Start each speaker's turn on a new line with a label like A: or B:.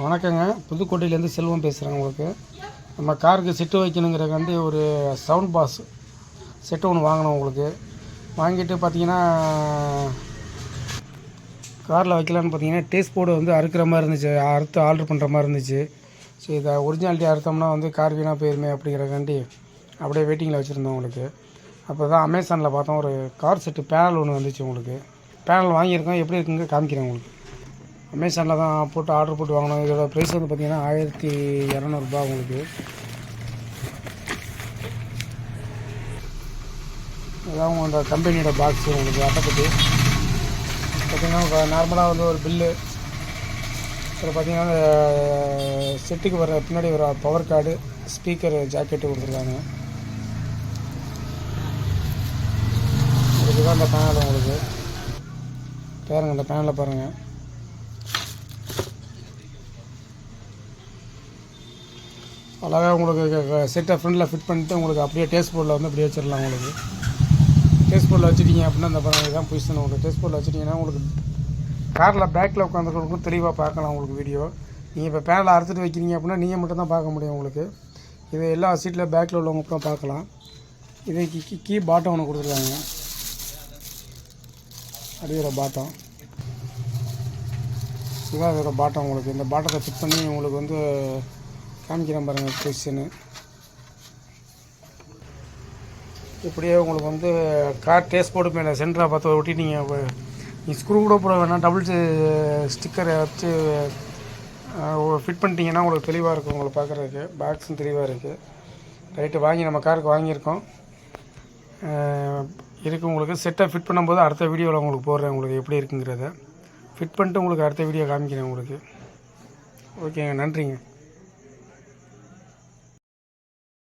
A: வணக்கங்க. புதுக்கோட்டையிலேருந்து செல்வம் பேசுகிறேன். உங்களுக்கு நம்ம காருக்கு செட்டு வைக்கணுங்கிறக்காண்டி ஒரு சவுண்ட் பாஸ் செட்டு ஒன்று வாங்கினோம். உங்களுக்கு வாங்கிட்டு பார்த்தீங்கன்னா காரில் வைக்கலான்னு பார்த்தீங்கன்னா டேஸ்ட் போர்டு வந்து அறுக்கிற மாதிரி இருந்துச்சு, அறுத்து ஆர்டர் பண்ணுற மாதிரி இருந்துச்சு. சரி, இதை ஒரிஜினாலிட்டி அறுத்தோம்னா வந்து கார் வீணாக போயிருமே அப்படிங்கிறக்காண்டி அப்படியே வெயிட்டிங்கில் வச்சுருந்தோம். உங்களுக்கு அப்போ தான் அமேசானில் பார்த்தோம், ஒரு கார் செட்டு பேனல் ஒன்று வந்துச்சு. உங்களுக்கு பேனல் வாங்கியிருக்கோம், எப்படி இருக்குங்க காமிக்கிறேன். உங்களுக்கு அமேசானில் தான் போட்டு ஆர்டர் போட்டு வாங்கினோம். இதோட ப்ரைஸ் வந்து பார்த்திங்கன்னா 1200 உங்களுக்கு. அதான் அந்த கம்பெனியோட பாக்ஸு உங்களுக்கு அட்டைப்பட்டு பார்த்திங்கன்னா நார்மலாக வந்து ஒரு பில்லு. அப்புறம் பார்த்திங்கன்னா அந்த செட்டுக்கு வர பின்னாடி வர பவர் கார்டு, ஸ்பீக்கர், ஜாக்கெட்டு கொடுத்துருக்காங்க. இதுதான் அந்த பேனல். உங்களுக்கு பாருங்கள், இந்த பேனலை பாருங்கள். அழகாக உங்களுக்கு செட்டை ஃப்ரண்டில் ஃபிட் பண்ணிவிட்டு உங்களுக்கு அப்படியே டேஸ்ட் போர்டில் வந்து அப்படியே வச்சிடலாம். உங்களுக்கு டேஸ்ட் போர்டில் வச்சுட்டிங்க அப்படின்னா அந்த படம் தான் பொசிஷன். உங்களுக்கு டேஸ்ட் போர்டில் வச்சுட்டிங்கன்னா உங்களுக்கு காரில் பேக்கில் உட்காந்துருக்கிறதுக்கும் தெளிவாக பார்க்கலாம். உங்களுக்கு வீடியோ நீங்கள் இப்போ பேனலை அறுத்துட்டு வைக்கிறீங்க அப்படின்னா நீங்கள் மட்டும் தான் பார்க்க முடியும். உங்களுக்கு இது எல்லா சீட்டில் பேக்கில் உள்ளவங்க அப்புறம் பார்க்கலாம். இது கீ பாட்டம் ஒன்று கொடுத்துருக்காங்க, அடியோட பாட்டம். இதுதான் இதோட பாட்டம். உங்களுக்கு இந்த பாட்டத்தை ஃபிட் பண்ணி உங்களுக்கு வந்து காமிக்கிறேன் பாருங்கள் பொசிஷனு. இப்படியே உங்களுக்கு வந்து கார் டேஸ்ட் போர்டு மேலே சென்டராக பார்த்து ஒட்டி நீங்கள் ஸ்க்ரூ கூட போட வேணாம், டபுள் ஸ்டிக்கரை வச்சு ஃபிட் பண்ணிட்டீங்கன்னா உங்களுக்கு தெளிவாக இருக்கும். உங்களுக்கு பார்க்குறதுக்கு பாக்ஸும் தெளிவாக இருக்குது. ரைட்டு, வாங்கி நம்ம காருக்கு வாங்கியிருக்கோம் இருக்குது. உங்களுக்கு செட்டை ஃபிட் பண்ணும்போது அடுத்த வீடியோவில் உங்களுக்கு போடுறேன், உங்களுக்கு எப்படி இருக்குங்கிறத ஃபிட் பண்ணிட்டு உங்களுக்கு அடுத்த வீடியோ காமிக்கிறேன் உங்களுக்கு. ஓகேங்க, நன்றிங்க.